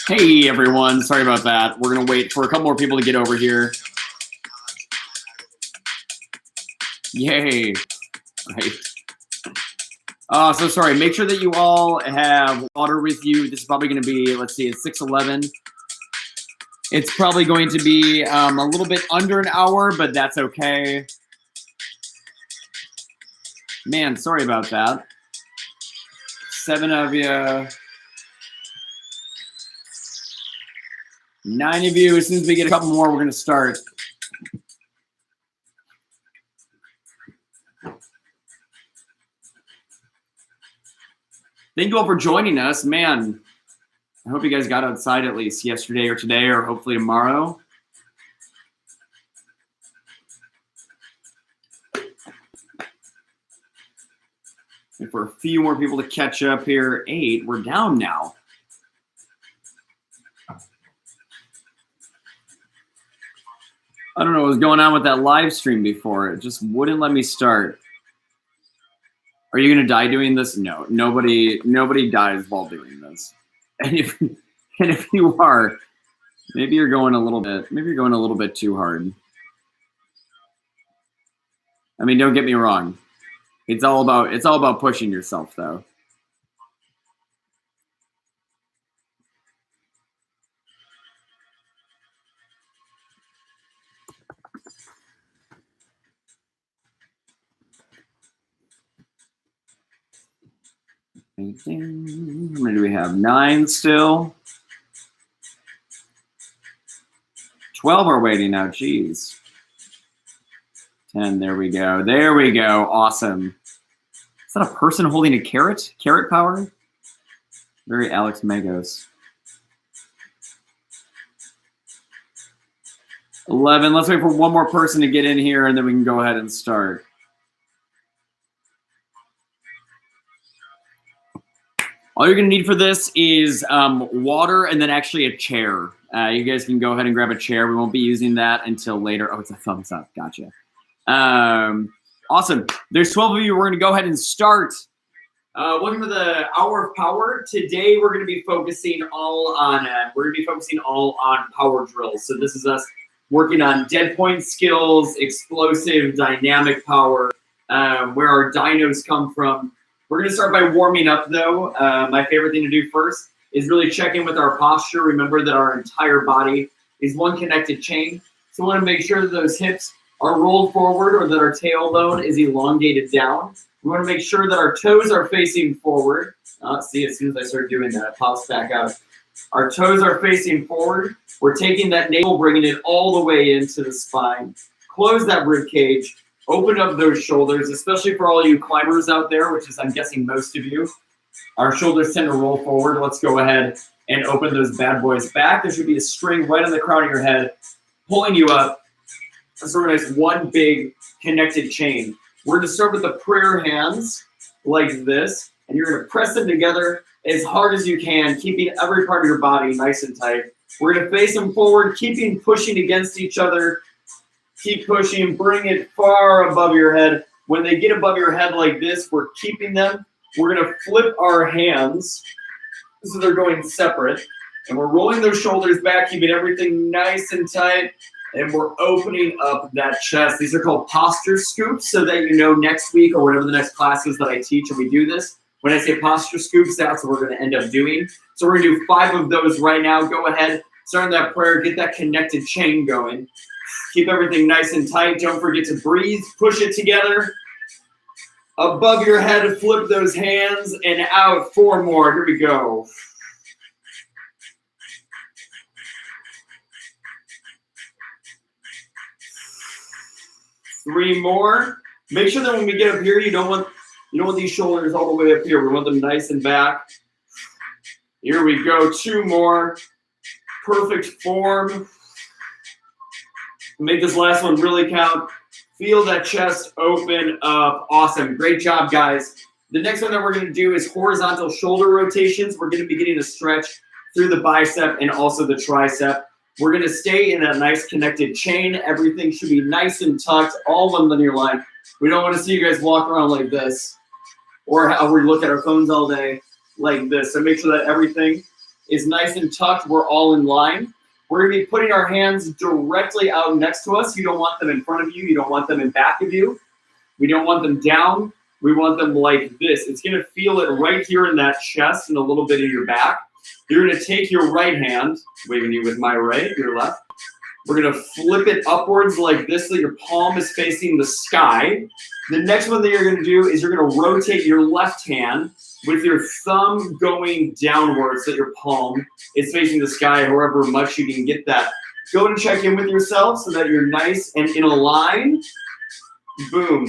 Hey everyone, sorry about that. We're gonna wait for a couple more people to get over here. Yay. Right. So sorry, make sure that you all have water with you. This is probably gonna be, let's see, it's 6:11. It's probably going to be a little bit under an hour, but that's okay. Man, sorry about that. 7 of you. 9 of you. As soon as we get a couple more, we're going to start. Thank you all for joining us. Man, I hope you guys got outside at least yesterday or today or hopefully tomorrow. And for a few more people to catch up here, 8, we're down now. I don't know what was going on with that live stream before. It just wouldn't let me start. Are you gonna die doing this? No, nobody dies while doing this. And if you are, maybe you're going a little bit too hard. I mean, don't get me wrong. It's all about pushing yourself though. How many do we have? 9 still. 12 are waiting now. Jeez. 10. There we go. There we go. Awesome. Is that a person holding a carrot? Carrot power? Very Alex Magos. 11. Let's wait for one more person to get in here, and then we can go ahead and start. All you're going to need for this is water and then actually a chair. You guys can go ahead and grab a chair. We won't be using that until later. Oh, it's a thumbs up. Gotcha. Awesome. There's 12 of you. We're going to go ahead and start. Welcome to the Hour of Power. Today we're going to be focusing all on power drills. So this is us working on dead point skills, explosive, dynamic power, where our dynos come from. We're going to start by warming up, though. My favorite thing to do first is really check in with our posture. Remember that our entire body is one connected chain. So we want to make sure that those hips are rolled forward or that our tailbone is elongated down. We want to make sure that our toes are facing forward. See, as soon as I start doing that, it pops back out. Our toes are facing forward. We're taking that navel, bringing it all the way into the spine. Close that rib cage. Open up those shoulders, especially for all you climbers out there, which is, I'm guessing, most of you. Our shoulders tend to roll forward. Let's go ahead and open those bad boys back. There should be a string right on the crown of your head, pulling you up. Let's organize one big connected chain. We're going to start with the prayer hands like this, and you're going to press them together as hard as you can, keeping every part of your body nice and tight. We're going to face them forward, keeping pushing against each other. Keep pushing, bring it far above your head. When they get above your head like this, we're keeping them. We're going to flip our hands so they're going separate. And we're rolling those shoulders back, keeping everything nice and tight. And we're opening up that chest. These are called posture scoops, so that you know next week or whatever the next class is that I teach and we do this. When I say posture scoops, that's what we're going to end up doing. So we're going to do 5 of those right now. Go ahead, start that prayer, get that connected chain going. Keep everything nice and tight. Don't forget to breathe. Push it together. Above your head, flip those hands and out. 4 more. Here we go. Three more. Make sure that when we get up here, you don't want these shoulders all the way up here. We want them nice and back. Here we go. 2 more. Perfect form. Make this last one really count. Feel that chest open up. Awesome. Great job, guys. The next one that we're going to do is horizontal shoulder rotations. We're going to be getting a stretch through the bicep and also the tricep. We're going to stay in a nice connected chain. Everything should be nice and tucked, all one linear line. We don't want to see you guys walk around like this or how we look at our phones all day like this. So make sure that everything is nice and tucked. We're all in line. We're gonna be putting our hands directly out next to us. You don't want them in front of you. You don't want them in back of you. We don't want them down. We want them like this. It's gonna feel it right here in that chest and a little bit in your back. You're gonna take your right hand, waving you with my right, your left. We're gonna flip it upwards like this so your palm is facing the sky. The next one that you're gonna do is you're gonna rotate your left hand with your thumb going downwards so that your palm is facing the sky, however much you can get that. Go and check in with yourself so that you're nice and in a line. Boom.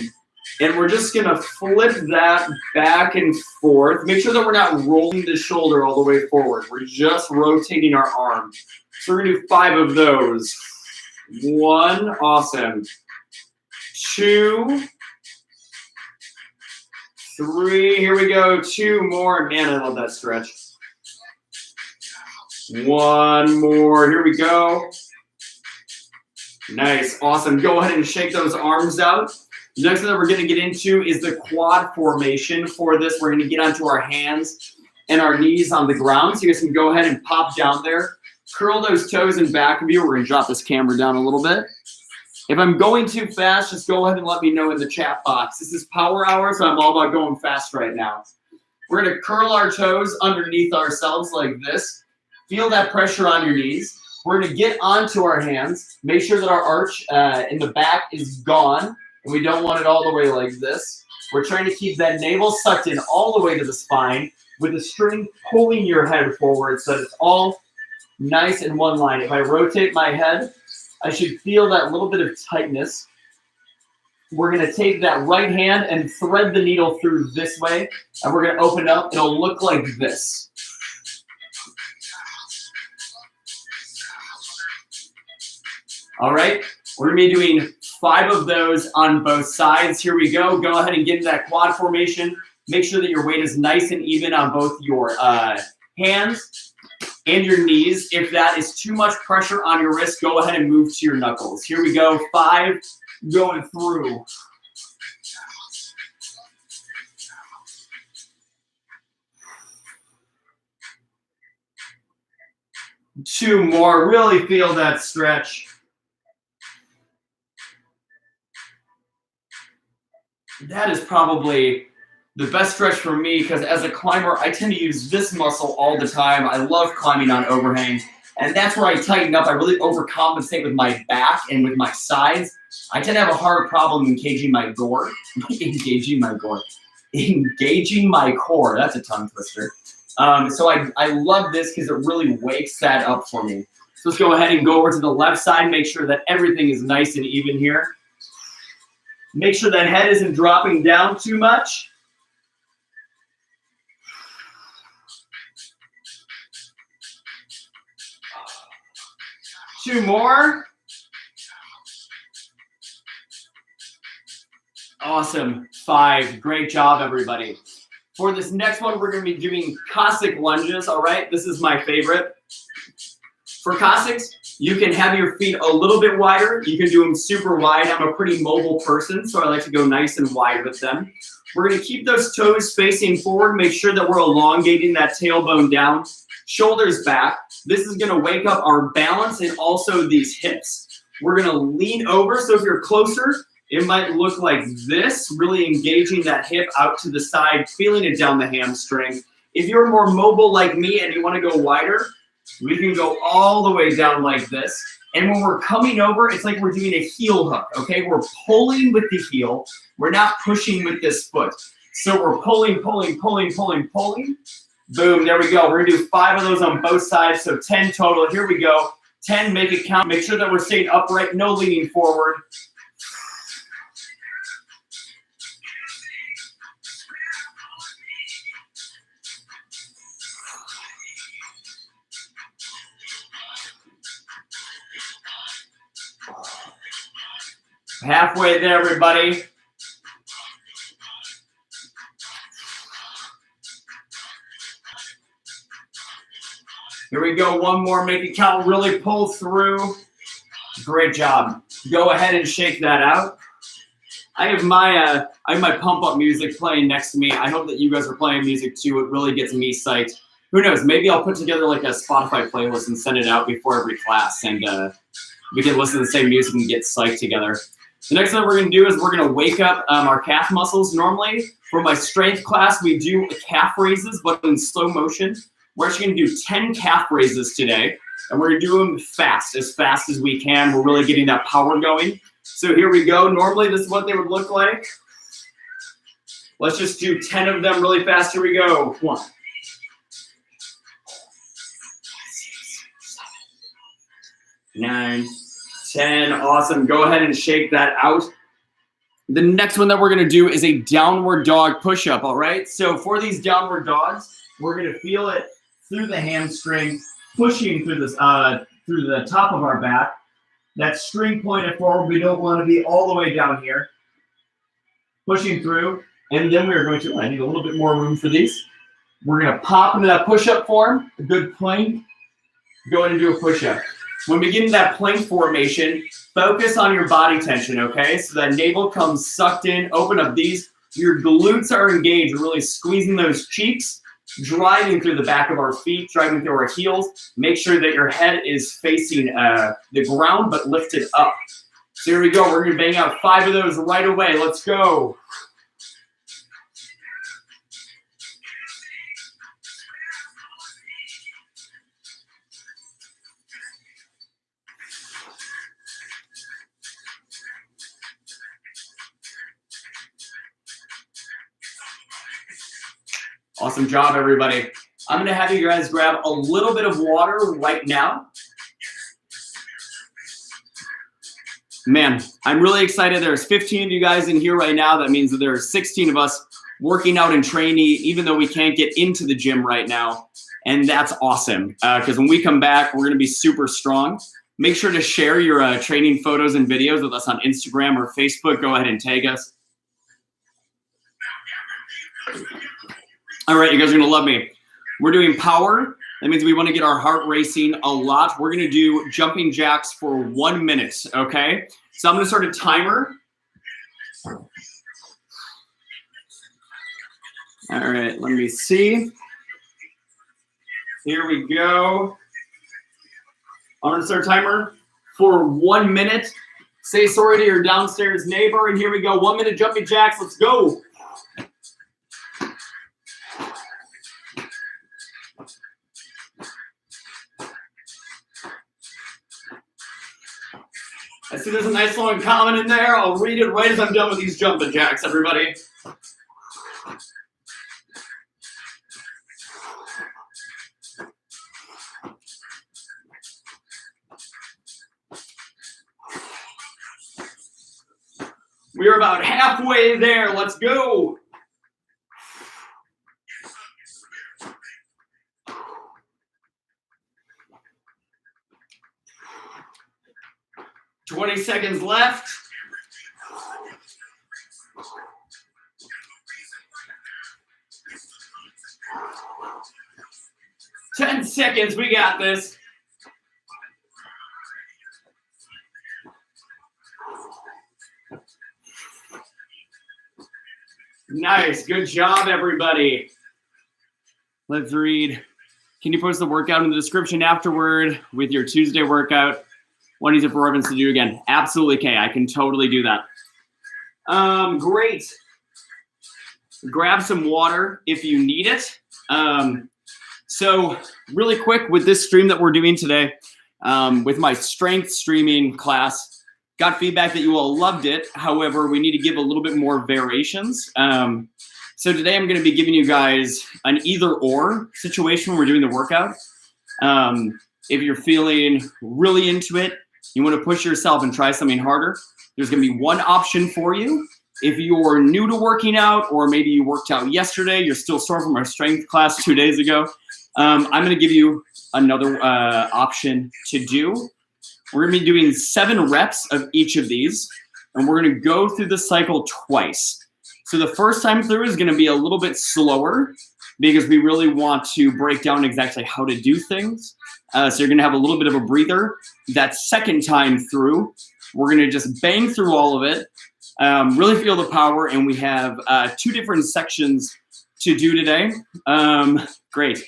And we're just gonna flip that back and forth. Make sure that we're not rolling the shoulder all the way forward. We're just rotating our arm. So we're gonna do 5 of those. 1, awesome. 2, 3, here we go. 2 more. Man, I love that stretch. 1 more, here we go. Nice, awesome. Go ahead and shake those arms out. The next thing that we're gonna get into is the quad formation. For this, we're gonna get onto our hands and our knees on the ground. So you guys can go ahead and pop down there. Curl those toes in back of you. We're gonna drop this camera down a little bit. If I'm going too fast, just go ahead and let me know in the chat box. This is power hour, so I'm all about going fast right now. We're gonna curl our toes underneath ourselves like this. Feel that pressure on your knees. We're gonna get onto our hands. Make sure that our arch in the back is gone, and we don't want it all the way like this. We're trying to keep that navel sucked in all the way to the spine with the string pulling your head forward so that it's all nice in one line. If I rotate my head, I should feel that little bit of tightness. We're gonna take that right hand and thread the needle through this way, and we're gonna open up. It'll look like this. All right, we're gonna be doing 5 of those on both sides. Here we go. Go ahead and get into that quad formation. Make sure that your weight is nice and even on both your hands and your knees. If that is too much pressure on your wrist, go ahead and move to your knuckles. Here we go, 5 going through. Two more, really feel that stretch. That is probably the best stretch for me because as a climber, I tend to use this muscle all the time. I love climbing on overhangs, and that's where I tighten up. I really overcompensate with my back and with my sides. I tend to have a hard problem engaging my core. Engaging my core. That's a tongue twister. So I love this because it really wakes that up for me. So let's go ahead and go over to the left side. Make sure that everything is nice and even here. Make sure that head isn't dropping down too much. Two more. Awesome. 5. Great job, everybody. For this next one, we're going to be doing Cossack lunges. All right, this is my favorite. For Cossacks, you can have your feet a little bit wider. You can do them super wide. I'm a pretty mobile person, so I like to go nice and wide with them. We're going to keep those toes facing forward. Make sure that we're elongating that tailbone down, shoulders back. This is going to wake up our balance and also these hips. We're going to lean over. So if you're closer, it might look like this, really engaging that hip out to the side, feeling it down the hamstring. If you're more mobile like me and you want to go wider, we can go all the way down like this. And when we're coming over, it's like we're doing a heel hook, okay? We're pulling with the heel. We're not pushing with this foot. So we're pulling, pulling, pulling, pulling, pulling. Boom, there we go. We're gonna do 5 of those on both sides, so 10 total. Here we go. 10, make it count. Make sure that we're staying upright, no leaning forward. Halfway there, everybody. Here we go, 1 more, make it count, really pull through. Great job. Go ahead and shake that out. I have my pump up music playing next to me. I hope that you guys are playing music too. It really gets me psyched. who knows? Maybe I'll put together like a Spotify playlist and send it out before every class, and we can listen to the same music and get psyched together. The next thing we're going to do is we're going to wake up our calf muscles. Normally, for my strength class, we do calf raises, but in slow motion. We're actually going to do 10 calf raises today, and we're going to do them fast as we can. We're really getting that power going. So here we go. Normally, this is what they would look like. Let's just do 10 of them really fast. Here we go. 1, 9, 10. Awesome. Go ahead and shake that out. The next one that we're going to do is a downward dog push-up, all right? So for these downward dogs, we're going to feel it through the hamstring, pushing through this through the top of our back. That string pointed forward. We don't want to be all the way down here. Pushing through. And then we're going to, I need a little bit more room for these. We're going to pop into that push-up form, a good plank. Go ahead and do a push-up. When we get into that plank formation, focus on your body tension, okay? So that navel comes sucked in, open up these. Your glutes are engaged. We're really squeezing those cheeks, driving through the back of our feet, driving through our heels. Make sure that your head is facing the ground, but lifted up. So here we go. We're going to bang out 5 of those right away. Let's go. Awesome job, everybody. I'm going to have you guys grab a little bit of water right now. Man, I'm really excited. There's 15 of you guys in here right now. That means that there are 16 of us working out and training, even though we can't get into the gym right now. And that's awesome, because when we come back, we're going to be super strong. Make sure to share your training photos and videos with us on Instagram or Facebook. Go ahead and tag us. All right, you guys are going to love me. We're doing power. That means we want to get our heart racing a lot. We're going to do jumping jacks for 1 minute, okay? So I'm going to start a timer. All right, let me see. Here we go. I'm going to start a timer for 1 minute. Say sorry to your downstairs neighbor, and here we go. 1 minute jumping jacks. Let's go. I see there's a nice long comment in there. I'll read it right as I'm done with these jumping jacks, everybody. We're about halfway there. Let's go. $20 seconds left. $10 seconds. We got this. Nice. Good job, everybody. Let's read. Can you post the workout in the description afterward with your Tuesday workout? What is it for Evans to do again? Absolutely, Kay. I can totally do that. Great. Grab some water if you need it. So really quick with this stream that we're doing today, with my strength streaming class, got feedback that you all loved it. However, we need to give a little bit more variations. So today I'm going to be giving you guys an either or situation when we're doing the workout. If you're feeling really into it, you want to push yourself and try something harder, there's going to be one option for you. If you're new to working out, or maybe you worked out yesterday, you're still sore from our strength class 2 days ago, I'm going to give you another option to do. We're going to be doing 7 reps of each of these, and we're going to go through the cycle twice. So the first time through is going to be a little bit slower because we really want to break down exactly how to do things. So you're going to have a little bit of a breather. That second time through, we're going to just bang through all of it, really feel the power, and we have 2 different sections to do today. Great.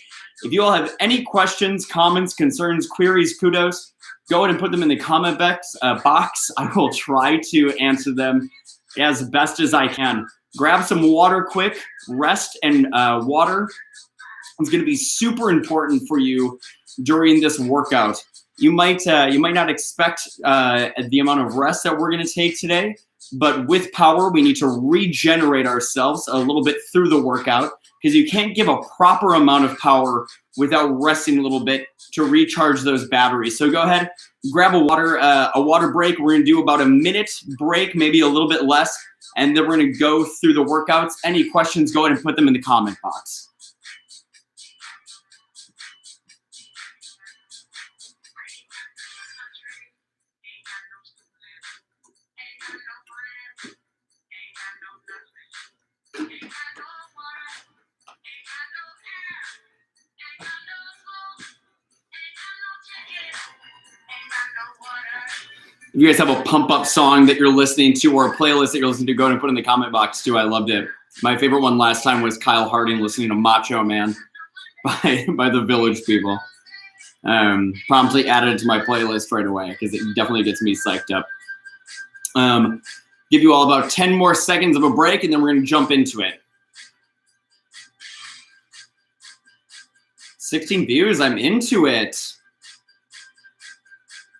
If you all have any questions, comments, concerns, queries, kudos, go ahead and put them in the comment box. I will try to answer them as best as I can. Grab some water quick. Rest and water is going to be super important for you during this workout. You might not expect the amount of rest that we're going to take today, but with power, we need to regenerate ourselves a little bit through the workout, because you can't give a proper amount of power without resting a little bit to recharge those batteries. So go ahead, grab a water break. We're going to do about a minute break, maybe a little bit less, and then we're going to go through the workouts. Any questions, go ahead and put them in the comment box. If you guys have a pump up song that you're listening to or a playlist that you're listening to, go ahead and put in the comment box too. I loved it. My favorite one last time was Kyle Harding listening to Macho Man by the Village People. Promptly added it to my playlist right away because it definitely gets me psyched up. Give you all about 10 more seconds of a break, and then we're going to jump into it. 16 views, I'm into it.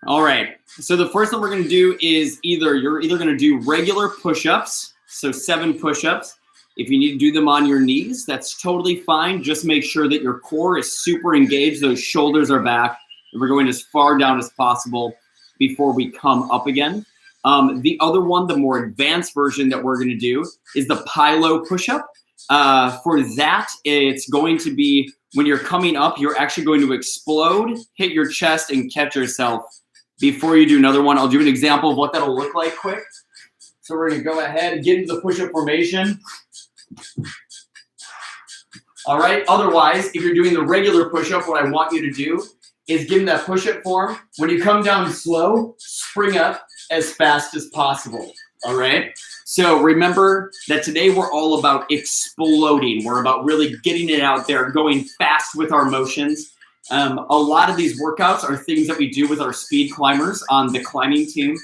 All right. So the first one we're going to do is you're either going to do regular push-ups, so 7 push-ups. If you need to do them on your knees, that's totally fine. Just make sure that your core is super engaged, those shoulders are back, and we're going as far down as possible before we come up again. The other one, the more advanced version that we're going to do is the Pylo Push Up. For that, it's going to be when you're coming up, you're actually going to explode, hit your chest, and catch yourself before you do another one. I'll do an example of what that'll look like quick. So we're going to go ahead and get into the push-up formation. All right. Otherwise, if you're doing the regular push-up, what I want you to do is give them that push-up form. When you come down slow, spring up as fast as possible. All right. So remember that today we're all about exploding. We're about really getting it out there, going fast with our motions. A lot of these workouts are things that we do with our speed climbers on the climbing team.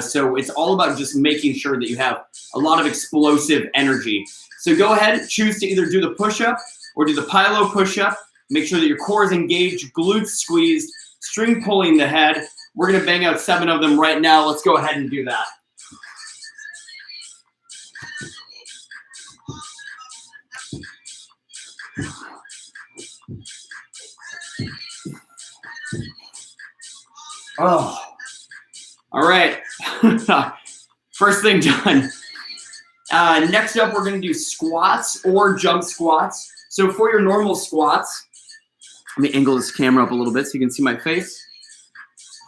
So it's all about just making sure that you have a lot of explosive energy. So go ahead, choose to either do the push-up or do the Pylo push-up. Make sure that your core is engaged, glutes squeezed, string pulling the head. We're going to bang out 7 of them right now. Let's go ahead and do that. Oh, all right. First thing done. Next up, we're going to do squats or jump squats. So for your normal squats, let me angle this camera up a little bit so you can see my face.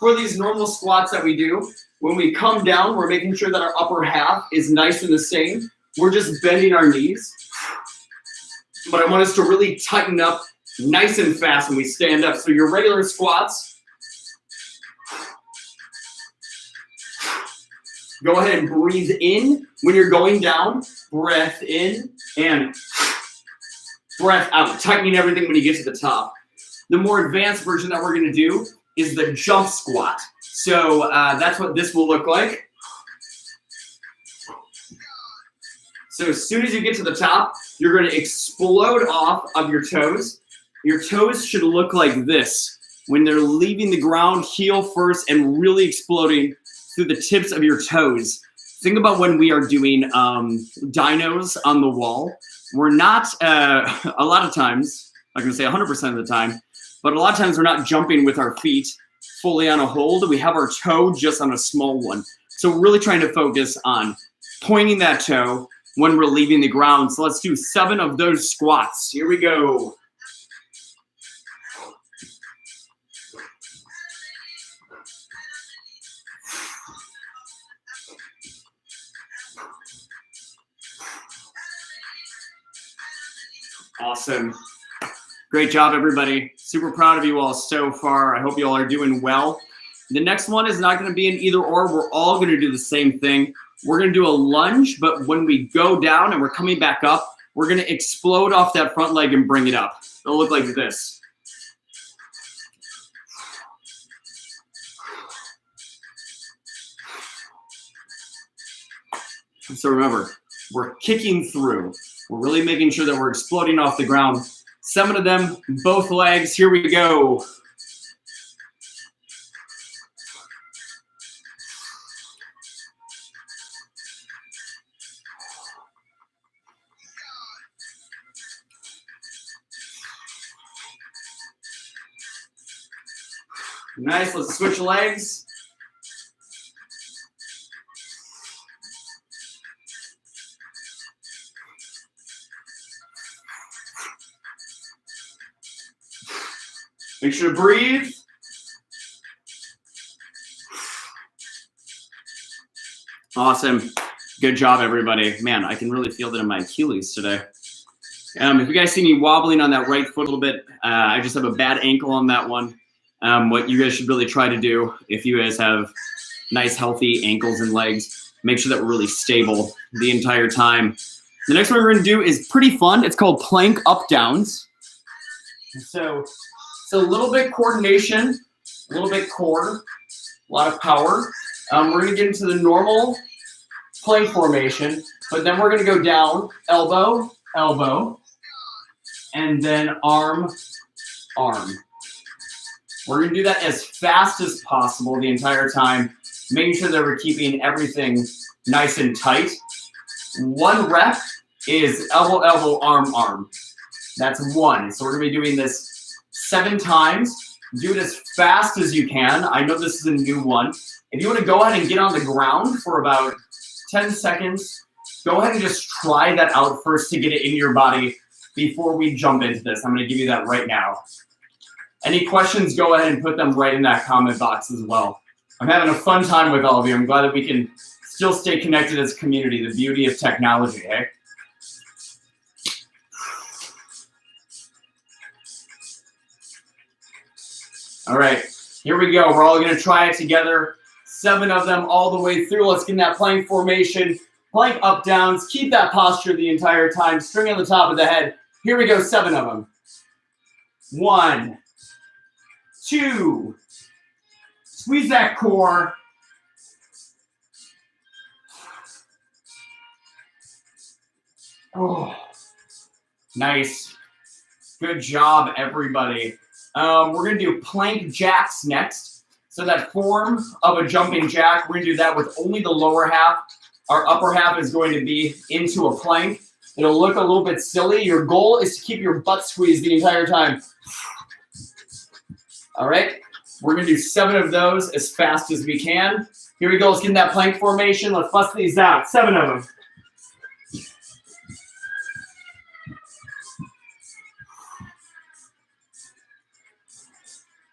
For these normal squats that we do, when we come down, we're making sure that our upper half is nice and the same. We're just bending our knees. But I want us to really tighten up nice and fast when we stand up. So your regular squats, go ahead and breathe in when you're going down. Breath in and breath out, tightening everything when you get to the top. The more advanced version that we're going to do is the jump squat. So that's what this will look like. So as soon as you get to the top, you're going to explode off of your toes. Your toes should look like this. When they're leaving the ground, heel first and really exploding through the tips of your toes. Think about when we are doing dynos on the wall. We're not, a lot of times, I'm going to say 100% of the time, but a lot of times we're not jumping with our feet fully on a hold. We have our toe just on a small one. So we're really trying to focus on pointing that toe when we're leaving the ground. So let's do 7 of those squats. Here we go. Awesome. Great job, everybody. Super proud of you all so far. I hope you all are doing well. The next one is not going to be an either or. We're all going to do the same thing. We're going to do a lunge, but when we go down and we're coming back up, we're gonna explode off that front leg and bring it up. It'll look like this. So remember, we're kicking through. We're really making sure that we're exploding off the ground. 7 of them, both legs. Here we go. Nice, let's switch legs. Make sure to breathe. Awesome. Good job, everybody. Man, I can really feel that in my Achilles today. If you guys see me wobbling on that right foot a little bit, I just have a bad ankle on that one. What you guys should really try to do, if you guys have nice, healthy ankles and legs, make sure that we're really stable the entire time. The next one we're going to do is pretty fun. It's called plank up downs. So it's a little bit coordination, a little bit core, a lot of power. We're going to get into the normal plank formation, but then we're going to go down, elbow, elbow, and then arm, arm. We're going to do that as fast as possible the entire time, making sure that we're keeping everything nice and tight. 1 rep is elbow, elbow, arm, arm. That's 1. So we're going to be doing this 7 times. Do it as fast as you can. I know this is a new one. If you want to go ahead and get on the ground for about 10 seconds, go ahead and just try that out first to get it in your body before we jump into this. I'm going to give you that right now. Any questions, go ahead and put them right in that comment box as well. I'm having a fun time with all of you. I'm glad that we can still stay connected as a community, the beauty of technology, eh? All right, here we go. We're all going to try it together. 7 of them all the way through. Let's get in that plank formation. Plank up downs. Keep that posture the entire time. String on the top of the head. Here we go, 7 of them. 1, 2. Squeeze that core. Oh, nice. Good job, everybody. We're going to do plank jacks next. So that form of a jumping jack, we're going to do that with only the lower half. Our upper half is going to be into a plank. It'll look a little bit silly. Your goal is to keep your butt squeezed the entire time. All right, we're going to do 7 of those as fast as we can. Here we go. Let's get in that plank formation. Let's bust these out. 7 of them.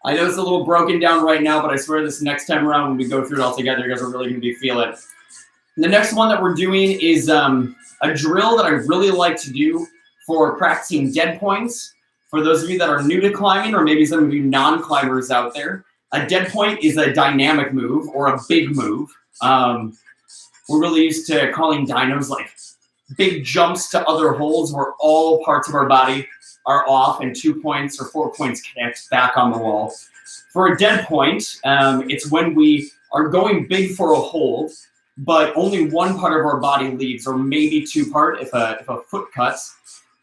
I know it's a little broken down right now, but I swear this next time around when we go through it all together, you guys are really going to feel it. And the next one that we're doing is a drill that I really like to do for practicing dead points. For those of you that are new to climbing, or maybe some of you non-climbers out there, a dead point is a dynamic move or a big move. We're really used to calling dynos like big jumps to other holds where all parts of our body are off and 2 points or 4 points connect back on the wall. For a dead point, it's when we are going big for a hold, but only one part of our body leaves, or maybe 2 part if a foot cuts.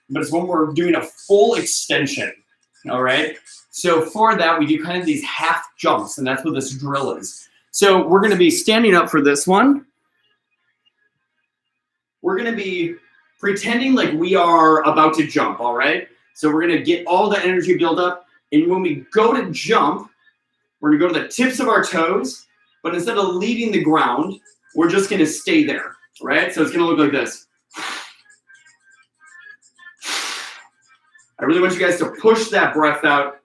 But it's when we're doing a full extension, all right? So for that, we do kind of these half jumps, and that's what this drill is. So we're going to be standing up for this one. We're going to be pretending like we are about to jump, all right? So we're going to get all the energy build up, and when we go to jump, we're going to go to the tips of our toes, but instead of leaving the ground, we're just going to stay there, right? So it's going to look like this. I really want you guys to push that breath out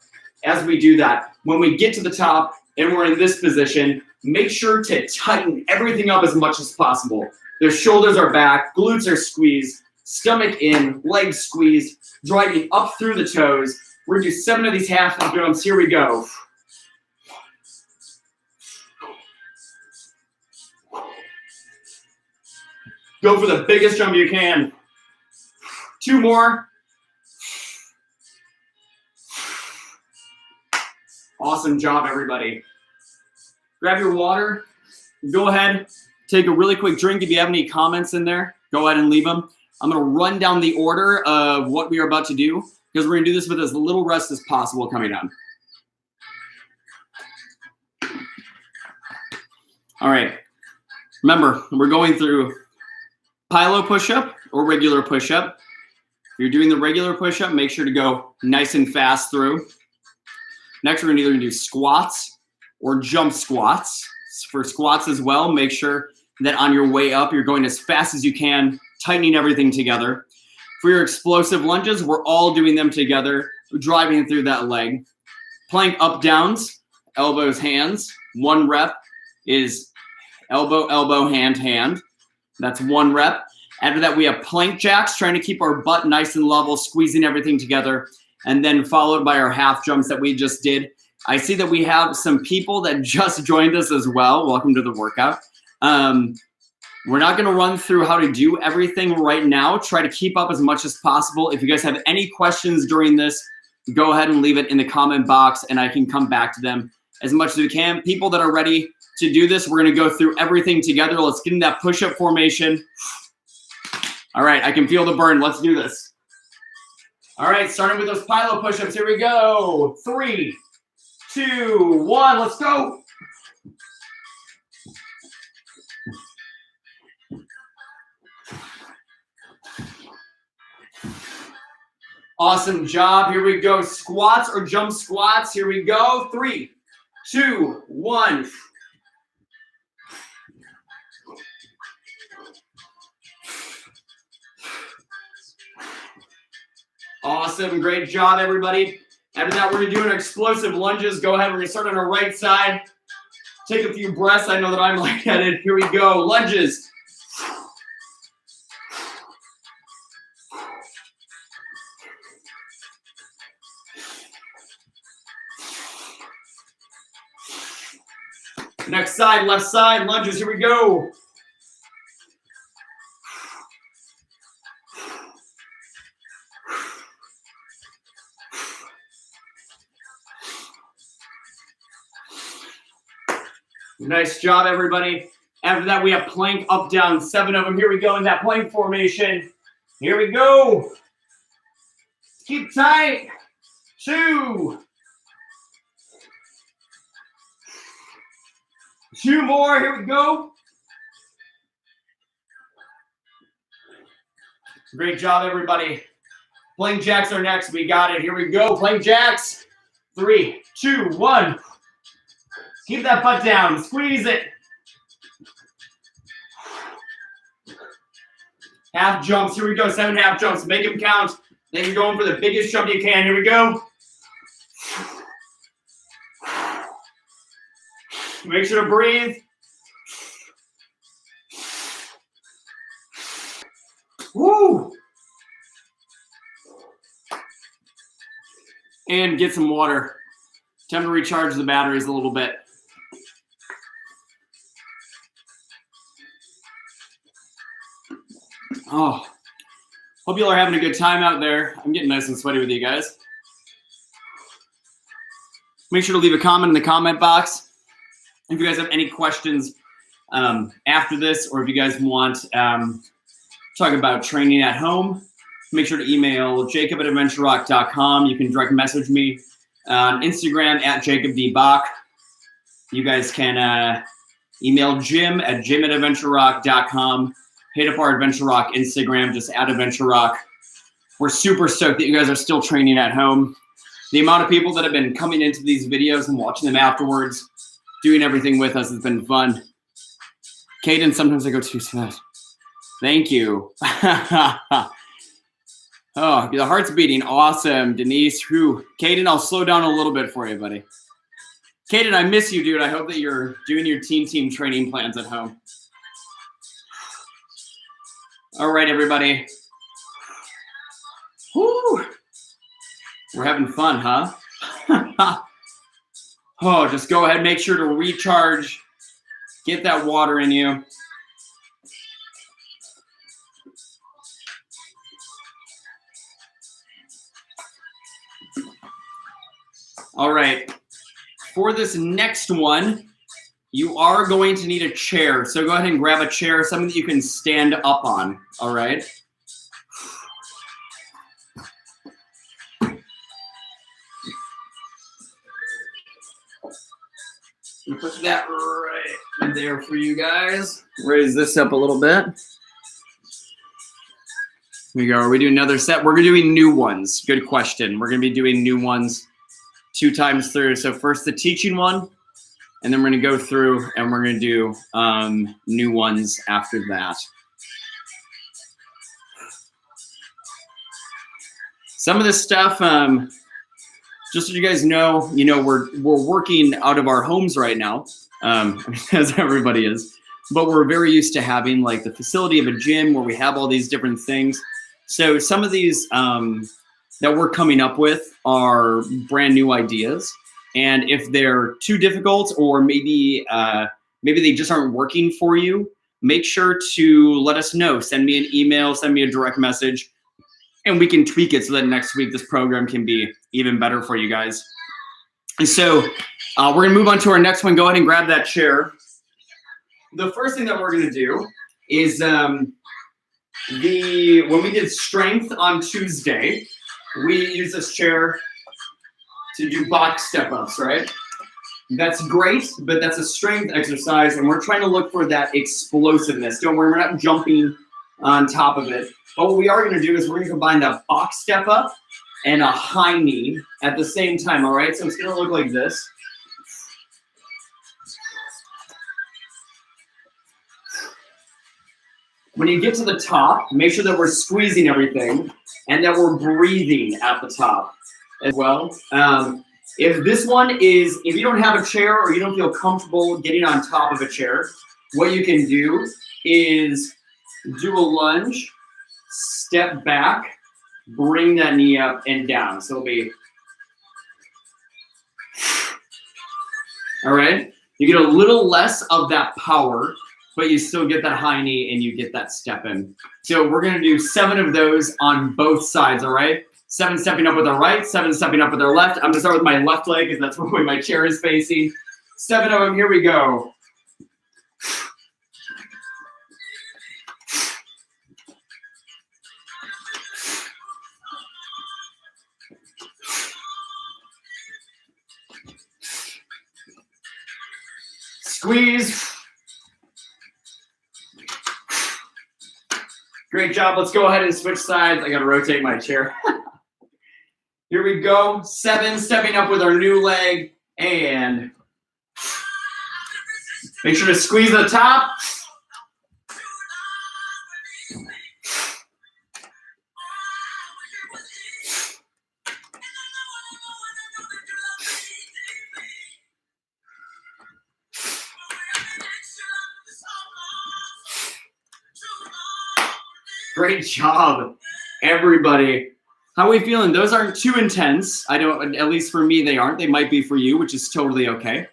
as we do that. When we get to the top and we're in this position, make sure to tighten everything up as much as possible. Their shoulders are back, glutes are squeezed, stomach in, legs squeezed, driving up through the toes. We're gonna do 7 of these half jumps. Here we go. Go for the biggest jump you can. 2 more. Awesome job, everybody. Grab your water. Go ahead, take a really quick drink. If you have any comments in there, go ahead and leave them. I'm going to run down the order of what we are about to do because we're going to do this with as little rest as possible coming on. All right. Remember, we're going through Pylo push-up or regular push-up. If you're doing the regular push-up, make sure to go nice and fast through. Next, we're either going to do squats or jump squats. For squats as well, make sure that on your way up, you're going as fast as you can, tightening everything together. For your explosive lunges, we're all doing them together, driving through that leg. Plank up downs, elbows, hands. 1 rep is elbow, elbow, hand, hand. That's 1 rep. After that, we have plank jacks, trying to keep our butt nice and level, squeezing everything together, and then followed by our half jumps that we just did. I see that we have some people that just joined us as well. Welcome to the workout. We're not going to run through how to do everything right now. Try to keep up as much as possible. If you guys have any questions during this, go ahead and leave it in the comment box, and I can come back to them as much as we can. People that are ready to do this, we're going to go through everything together. Let's get in that push-up formation. All right, I can feel the burn. Let's do this. All right, starting with those Pylo push-ups. Here we go. 3, 2, 1, let's go. Awesome job. Here we go. Squats or jump squats. Here we go. 3, 2, 1. Awesome. Great job, everybody. After that, we're going to do an explosive lunges. Go ahead. We're going to start on our right side. Take a few breaths. I know that I'm lightheaded. Here we go. Lunges. Next side, left side, lunges. Here we go. Nice job, everybody. After that, we have plank up, down, 7 of them. Here we go in that plank formation. Here we go. Keep tight. 2. 2 more. Here we go. Great job, everybody. Plank jacks are next. We got it. Here we go. Plank jacks. 3, 2, 1. Keep that butt down. Squeeze it. Half jumps. Here we go. 7 half jumps. Make them count. Then you're going for the biggest jump you can. Here we go. Make sure to breathe. Woo! And get some water. Time to recharge the batteries a little bit. Oh, hope you all are having a good time out there. I'm getting nice and sweaty with you guys. Make sure to leave a comment in the comment box. If you guys have any questions after this, or if you guys want to talk about training at home, make sure to email jacob@adventurerock.com. You can direct message me on Instagram @JacobDBach. You guys can email jim@adventurerock.com. Hit up our Adventure Rock Instagram, just @AdventureRock. We're super stoked that you guys are still training at home. The amount of people that have been coming into these videos and watching them afterwards, doing everything with us has been fun. Caden, sometimes I go too fast. Thank you. Oh, the heart's beating. Awesome. Denise, whew. Caden, I'll slow down a little bit for you, buddy. Caden, I miss you, dude. I hope that you're doing your team training plans at home. All right, everybody. Woo. We're having fun, huh? Oh, just go ahead, make sure to recharge. Get that water in you. All right. For this next one, you are going to need a chair. So go ahead and grab a chair, something that you can stand up on. All right. Put that right there for you guys. Raise this up a little bit. Here we go. Are we doing another set? We're doing new ones. Good question. We're going to be doing new ones 2 times through. So first the teaching one, and then we're going to go through and we're going to do new ones after that. Some of this stuff, just so you guys know, we're working out of our homes right now, as everybody is, but we're very used to having like the facility of a gym where we have all these different things. So some of these that we're coming up with are brand new ideas. And if they're too difficult or maybe they just aren't working for you, make sure to let us know. Send me an email, send me a direct message, and we can tweak it so that next week this program can be even better for you guys. And so we're gonna move on to our next one. Go ahead and grab that chair. The first thing that we're gonna do is when we did strength on Tuesday, we used this chair to do box step-ups, right? That's great, but that's a strength exercise, and we're trying to look for that explosiveness. Don't worry, we're not jumping on top of it. But what we are gonna do is we're gonna combine that box step-up and a high knee at the same time, all right? So it's gonna look like this. When you get to the top, make sure that we're squeezing everything and that we're breathing at the top as well. If you don't have a chair or you don't feel comfortable getting on top of a chair, what you can do is do a lunge, step back, bring that knee up and down. So it'll be, all right? You get a little less of that power, but you still get that high knee and you get that step in. So we're gonna do 7 of those on both sides, all right? 7 stepping up with our right, 7 stepping up with our left. I'm gonna start with my left leg because that's where my chair is facing. 7 of them, here we go. Squeeze. Great job. Let's go ahead and switch sides. I got to rotate my chair. Here we go. 7, stepping up with our new leg. And make sure to squeeze the top. Great job, everybody. How are we feeling? Those aren't too intense. I don't, at least for me, they aren't. They might be for you, which is totally okay.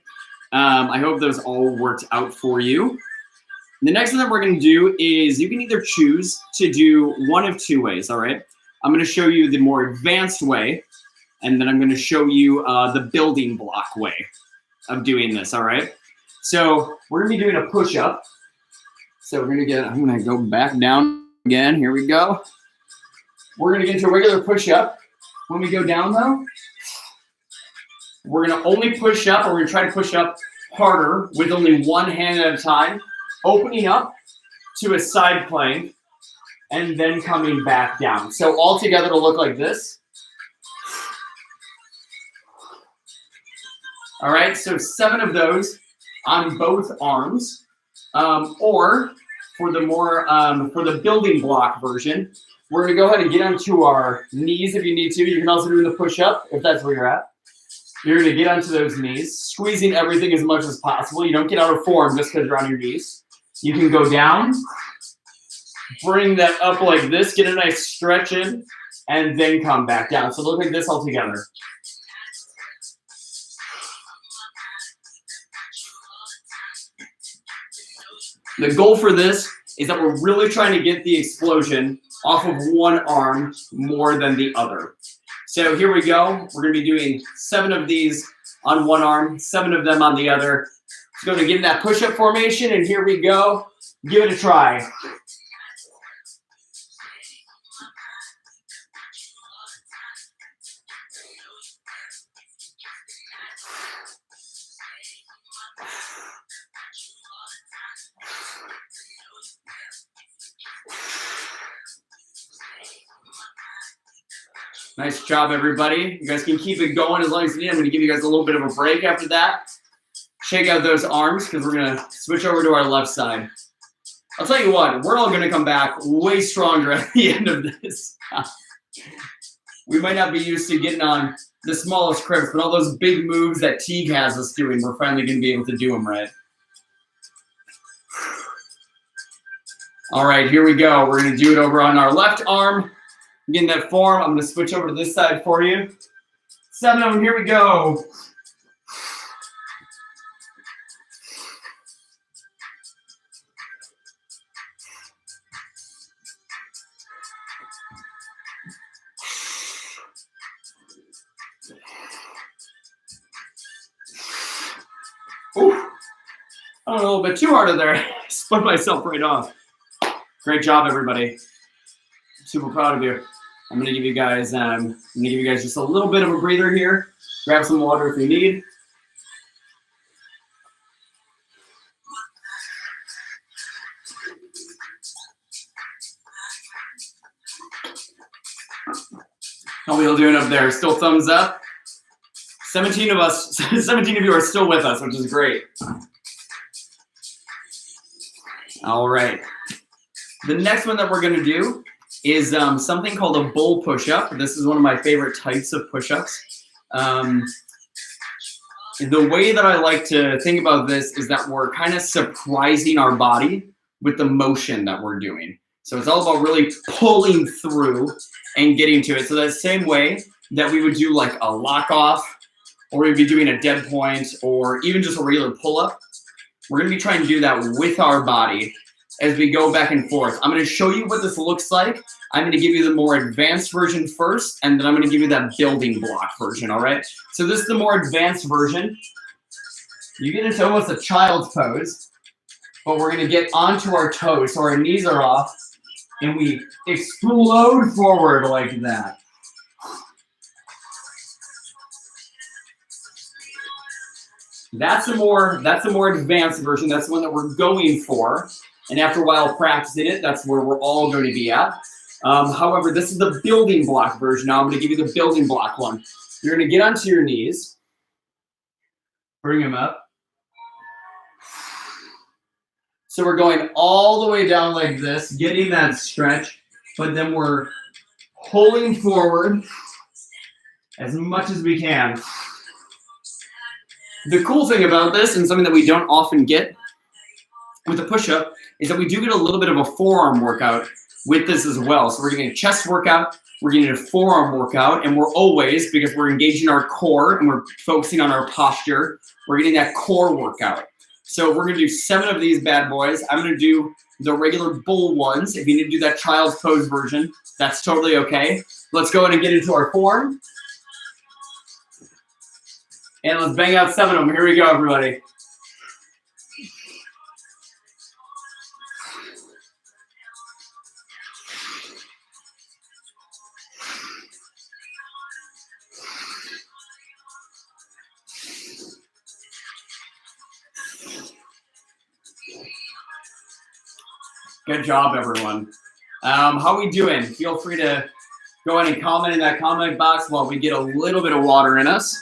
I hope those all worked out for you. The next thing that we're going to do is you can either choose to do one of 2 ways, all right? I'm going to show you the more advanced way, and then I'm going to show you the building block way of doing this, all right? So we're going to be doing a push-up. So I'm going to go back down again. Here we go. We're going to get into a regular push-up. When we go down, though, we're going to only push up, or we're going to try to push up harder with only one hand at a time, opening up to a side plank, and then coming back down. So all together to look like this. All right, so 7 of those on both arms, or for the more for the building block version, we're gonna go ahead and get onto our knees if you need to. You can also do the push-up if that's where you're at. You're gonna get onto those knees, squeezing everything as much as possible. You don't get out of form just because you're on your knees. You can go down, bring that up like this, get a nice stretch in, and then come back down. So look like this all together. The goal for this is that we're really trying to get the explosion off of one arm more than the other. So here we go. We're going to be doing 7 of these on one arm, 7 of them on the other. Let's go to get in that push-up formation, and here we go. Give it a try. Nice job, everybody. You guys can keep it going as long as you need. I'm going to give you guys a little bit of a break after that. Shake out those arms because we're going to switch over to our left side. I'll tell you what, we're all going to come back way stronger at the end of this. We might not be used to getting on the smallest cribs, but all those big moves that Teague has us doing, we're finally going to be able to do them right. All right, here we go. We're going to do it over on our left arm. Get in that form. I'm going to switch over to this side for you. 7 of them. Here we go. Ooh, I went a little bit too hard in there. Split myself right off. Great job, everybody. Super proud of you. I'm gonna give you guys just a little bit of a breather here. Grab some water if you need. How are we all doing up there? Still thumbs up? 17 of us, 17 of you are still with us, which is great. All right. The next one that we're gonna do is something called a bull push-up. This is one of my favorite types of push-ups. The way that I like to think about this is that we're kind of surprising our body with the motion that we're doing. So it's all about really pulling through and getting to it. So that same way that we would do like a lock off, or we'd be doing a dead point, or even just a regular pull-up, we're gonna be trying to do that with our body as we go back and forth. I'm gonna show you what this looks like. I'm gonna give you the more advanced version first, and then I'm gonna give you that building block version, all right? So this is the more advanced version. You get into almost a child's pose, but we're gonna get onto our toes, so our knees are off, and we explode forward like that. That's a more advanced version. That's the one that we're going for. And after a while practicing it, that's where we're all going to be at. However, this is the building block version. Now I'm going to give you the building block one. You're going to get onto your knees. Bring them up. So we're going all the way down like this, getting that stretch, but then we're pulling forward as much as we can. The cool thing about this, and something that we don't often get with a push-up, is that we do get a little bit of a forearm workout with this as well. So we're getting a chest workout, we're getting a forearm workout, and we're always, because we're engaging our core and we're focusing on our posture, we're getting that core workout. So we're gonna do 7 of these bad boys. I'm gonna do the regular bull ones. If you need to do that child's pose version, that's totally okay. Let's go ahead and get into our form. And let's bang out 7 of them. Here we go, everybody. Good job, everyone. How are we doing? Feel free to go ahead and comment in that comment box while we get a little bit of water in us.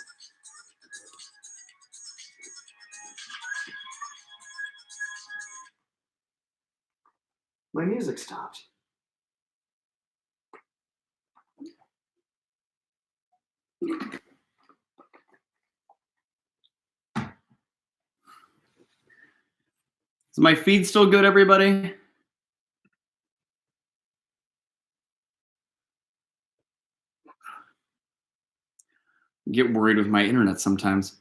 My music stopped. Is my feed still good, everybody? Get worried with my internet sometimes.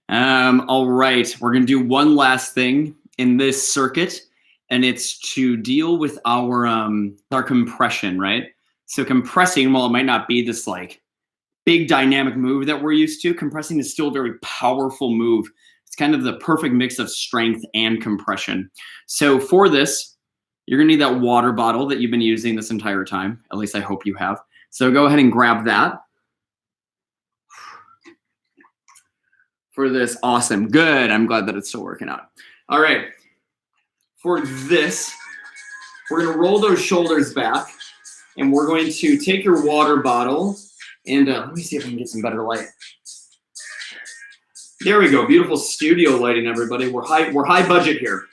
All right, we're gonna do one last thing in this circuit, and it's to deal with our compression, right? So compressing, while it might not be this like big dynamic move that we're used to. Compressing is still a very powerful move. It's kind of the perfect mix of strength and compression. So for this, you're gonna need that water bottle that you've been using this entire time. At least I hope you have. So go ahead and grab that. For this, awesome, good. I'm glad that it's still working out. All right, for this, we're gonna roll those shoulders back and we're going to take your water bottle and let me see if I can get some better light. There we go, beautiful studio lighting, everybody. We're high budget here.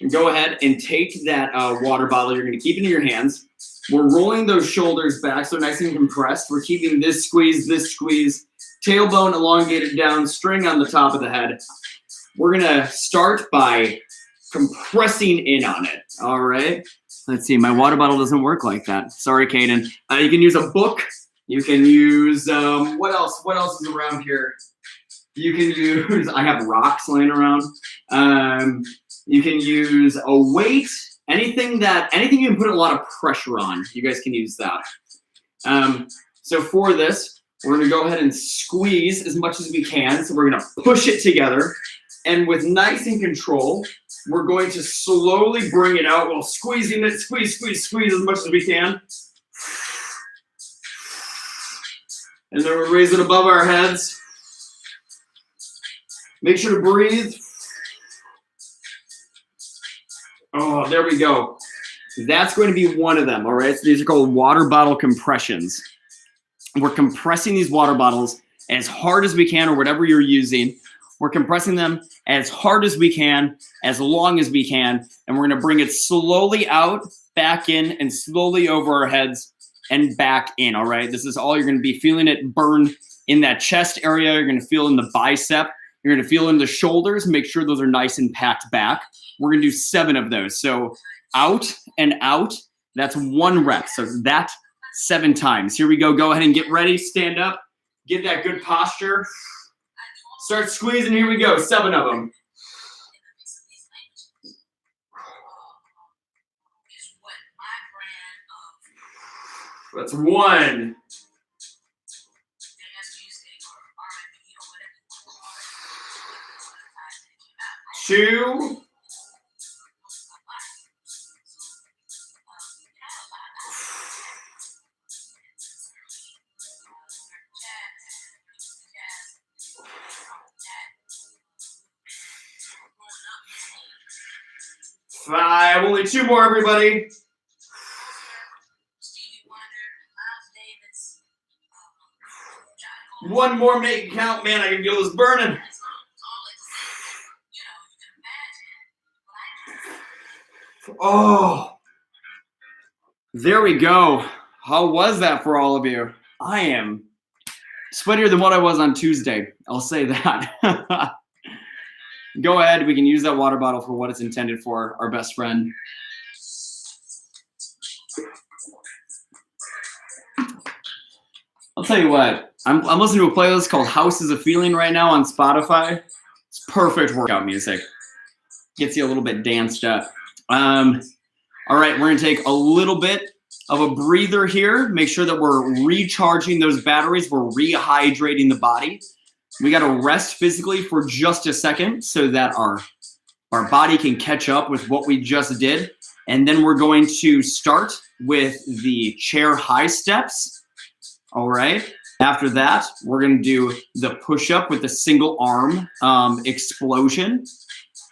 And go ahead and take that water bottle. You're gonna keep it in your hands. We're rolling those shoulders back so nice and compressed. We're keeping this squeeze, tailbone elongated down, string on the top of the head. We're gonna start by compressing in on it, all right? Let's see, my water bottle doesn't work like that. Sorry, Kaden. You can use a book. You can use, what else is around here? You can use, I have rocks laying around. You can use a weight, anything you can put a lot of pressure on, you guys can use that. So for this, we're gonna go ahead and squeeze as much as we can. So we're gonna push it together. And with nice and control, we're going to slowly bring it out while squeezing it, squeeze as much as we can. And then we raise it above our heads. Make sure to breathe. Oh, there we go. That's going to be one of them, all right? So these are called water bottle compressions. We're compressing these water bottles as hard as we can, or whatever you're using. We're compressing them as hard as we can, as long as we can, and we're gonna bring it slowly out, back in, and slowly over our heads and back in, all right? This is all you're gonna be feeling it burn in that chest area. You're gonna feel in the bicep. You're gonna feel in the shoulders. Make sure those are nice and packed back. We're gonna do 7 of those. So out and out, that's 1 rep. So that 7 times. Here we go. Go ahead and get ready. Stand up. Get that good posture. Start squeezing. Here we go. 7 of them. That's 1. 2. 5. Only 2 more, everybody. 1 more, make it count. Man, I can feel this burning. Oh, there we go. How was that for all of you? I am sweatier than what I was on Tuesday. I'll say that. Go ahead. We can use that water bottle for what it's intended for, our best friend. I'll tell you what. I'm listening to a playlist called House is a Feeling right now on Spotify. It's perfect workout music. Gets you a little bit danced up. All right, we're gonna take a little bit of a breather here. Make sure that we're recharging those batteries. We're rehydrating the body. We gotta rest physically for just a second so that our body can catch up with what we just did. And then we're going to start with the chair high steps. All right. After that, we're going to do the push-up with the single arm explosion.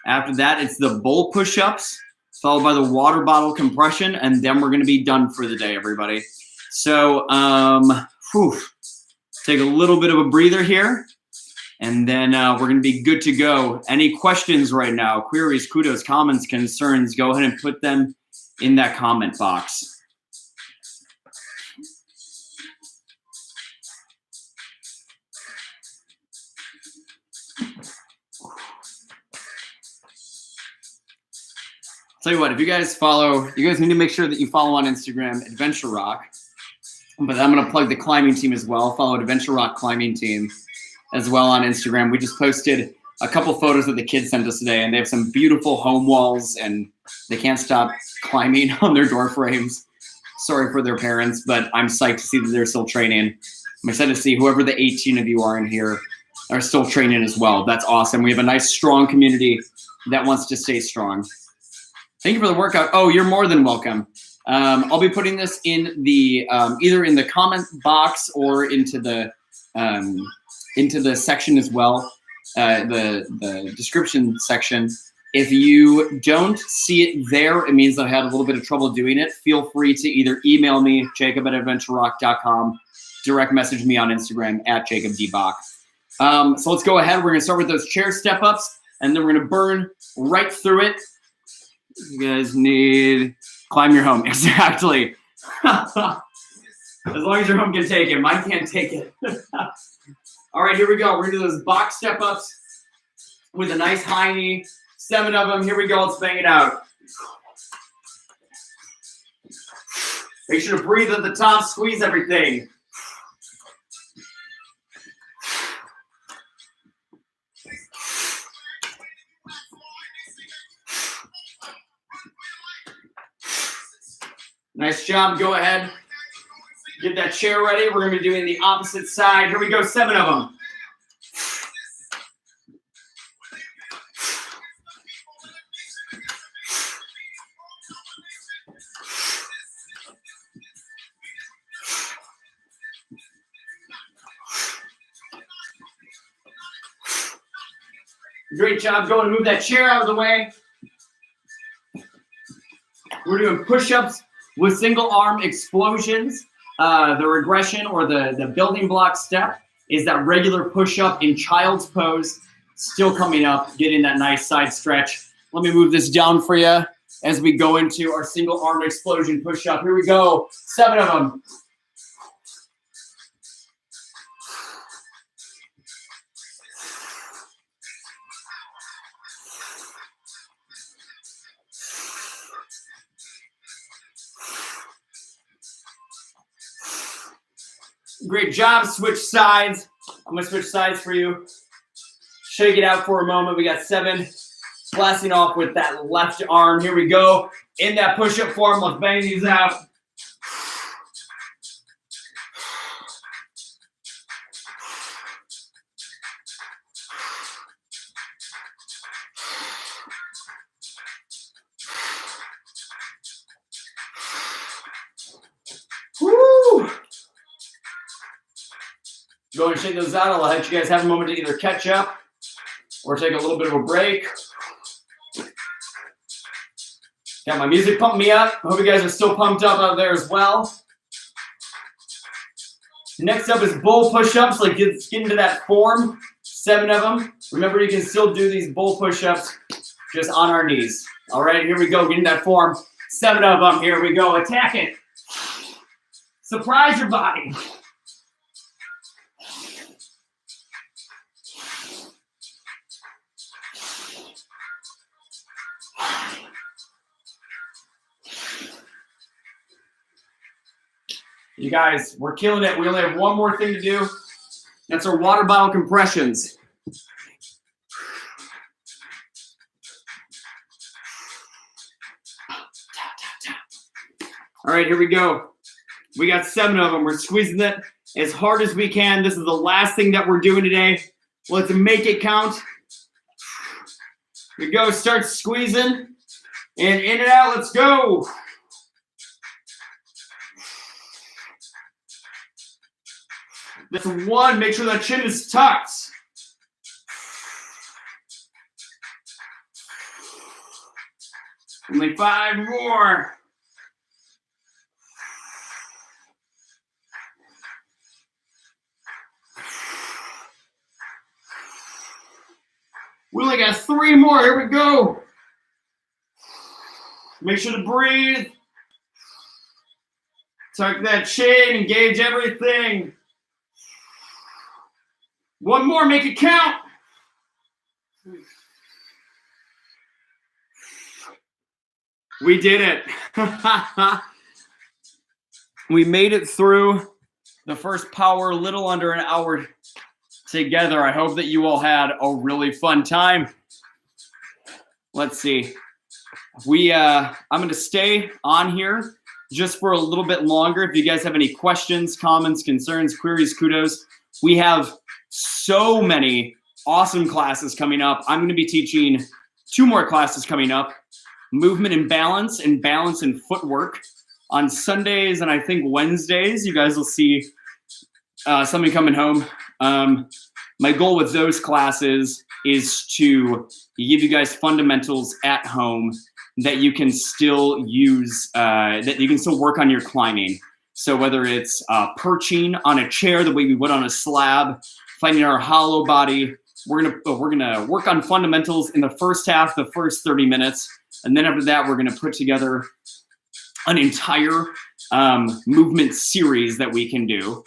After that, it's the bull push-ups, followed by the water bottle compression, and then we're going to be done for the day, everybody. So take a little bit of a breather here, and then we're going to be good to go. Any questions right now, queries, kudos, comments, concerns, go ahead and put them in that comment box. Tell you what, if you guys need to make sure that you follow on Instagram, Adventure Rock. But I'm going to plug the climbing team as well. Follow Adventure Rock climbing team as well on Instagram. We just posted a couple photos that the kids sent us today, and they have some beautiful home walls, and they can't stop climbing on their door frames. sorry for their parents, but I'm psyched to see that they're still training. I'm excited to see whoever the 18 of you are in here are still training as well. That's awesome. We have a nice, strong community that wants to stay strong. Thank you for the workout. Oh, you're more than welcome. I'll be putting this in the either in the comment box or into the section as well, the description section. If you don't see it there, it means that I had a little bit of trouble doing it. Feel free to either email me, jacob@adventurerock.com, direct message me on Instagram @jacobdbach. So let's go ahead. We're going to start with those chair step-ups, and then we're going to burn right through it. You guys need climb your home. Exactly. As long as your home can take it. Mine can't take it. All right, here we go. We're going to do those box step-ups with a nice high knee. 7 of them. Here we go. Let's bang it out. Make sure to breathe at the top. Squeeze everything. Nice job. Go ahead. Get that chair ready. We're going to be doing the opposite side. Here we go. 7 of them. Great job. Go and move that chair out of the way. We're doing push-ups with single arm explosions. The regression or the building block step is that regular push-up in child's pose. Still coming up, getting that nice side stretch. Let me move this down for you as we go into our single arm explosion push-up. Here we go. 7 of them. Great job. Switch sides. I'm going to switch sides for you. Shake it out for a moment. We got 7. Blasting off with that left arm. Here we go. In that push-up form, let's bang these out. Woo! Go and shake those out. I'll let you guys have a moment to either catch up or take a little bit of a break. Got my music pumping me up. Hope you guys are still pumped up out there as well. Next up is bull push-ups. Like get into that form. 7 of them. Remember, you can still do these bull push-ups just on our knees. All right, here we go. Get in that form. 7 of them. Here we go. Attack it. Surprise your body. You guys, we're killing it. We only have one more thing to do. That's our water bottle compressions. All right, here we go. We got 7 of them. We're squeezing it as hard as we can. This is the last thing that we're doing today. Let's make it count. Here we go. Start squeezing. And in and out. Let's go. That's 1. Make sure that chin is tucked. Only 5 more. We only got 3 more. Here we go. Make sure to breathe. Tuck that chin, engage everything. 1 more, make it count. We did it. We made it through the first power, a little under an hour together. I hope that you all had a really fun time. Let's see. I'm going to stay on here just for a little bit longer. If you guys have any questions, comments, concerns, queries, kudos, we have so many awesome classes coming up. I'm going to be teaching 2 more classes coming up, movement and balance and footwork on Sundays, and I think Wednesdays. You guys will see something coming home. My goal with those classes is to give you guys fundamentals at home that you can still use, that you can still work on your climbing. So whether it's perching on a chair the way we would on a slab, finding our hollow body, we're gonna work on fundamentals in the first half, the first 30 minutes, and then after that we're gonna put together an entire movement series that we can do.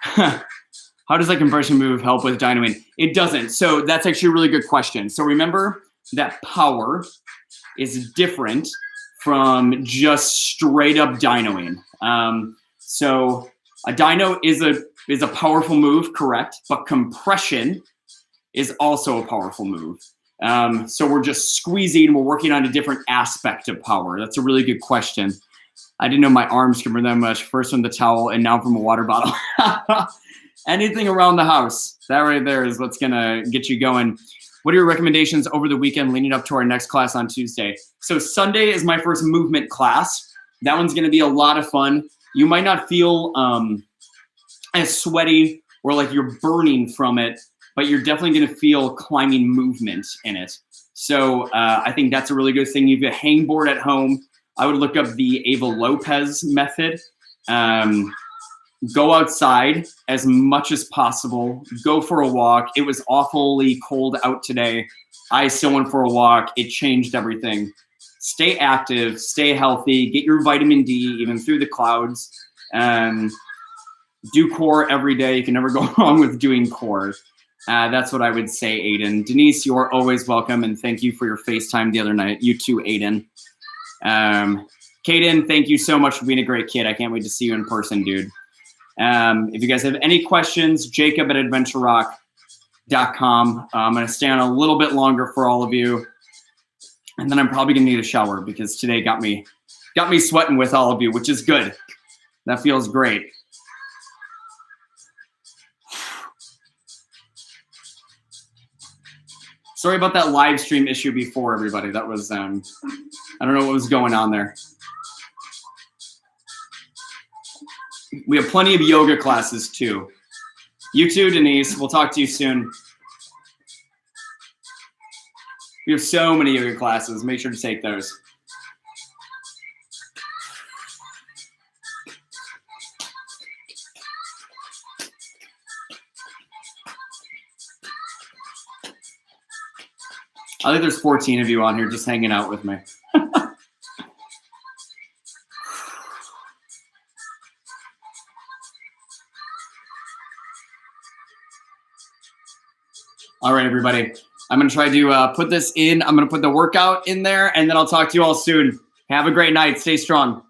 How does that compression move help with dynoing? It doesn't. So that's actually a really good question. So remember that power is different from just straight up dynoing. So a dyno is a powerful move, correct? But compression is also a powerful move. So we're just squeezing, we're working on a different aspect of power. That's a really good question. I didn't know my arms could burn that much. First from the towel and now from a water bottle. Anything around the house. That right there is what's gonna get you going. What are your recommendations over the weekend leading up to our next class on Tuesday? So Sunday is my first movement class. That one's gonna be a lot of fun. You might not feel as sweaty or like you're burning from it, but you're definitely gonna feel climbing movement in it. So I think that's a really good thing. You have a hangboard at home. I would look up the Ava Lopez method. Go outside as much as possible. Go for a walk. It was awfully cold out today. I still went for a walk. It changed everything. Stay active, stay healthy, get your vitamin D even through the clouds. Do core every day. You can never go wrong with doing core. That's what I would say, Aiden. Denise, you're always welcome, and thank you for your FaceTime the other night. You too, Aiden. Kaden, thank you so much for being a great kid. I can't wait to see you in person, dude. If you guys have any questions, jacob@adventurerock.com. I'm going to stay on a little bit longer for all of you. And then I'm probably going to need a shower because today got me sweating with all of you, which is good. That feels great. Sorry about that live stream issue before, everybody. That was, I don't know what was going on there. We have plenty of yoga classes too. You too, Denise. We'll talk to you soon. We have so many yoga classes. Make sure to take those. I think there's 14 of you on here just hanging out with me. All right, everybody. I'm going to try to put this in. I'm going to put the workout in there, and then I'll talk to you all soon. Have a great night. Stay strong.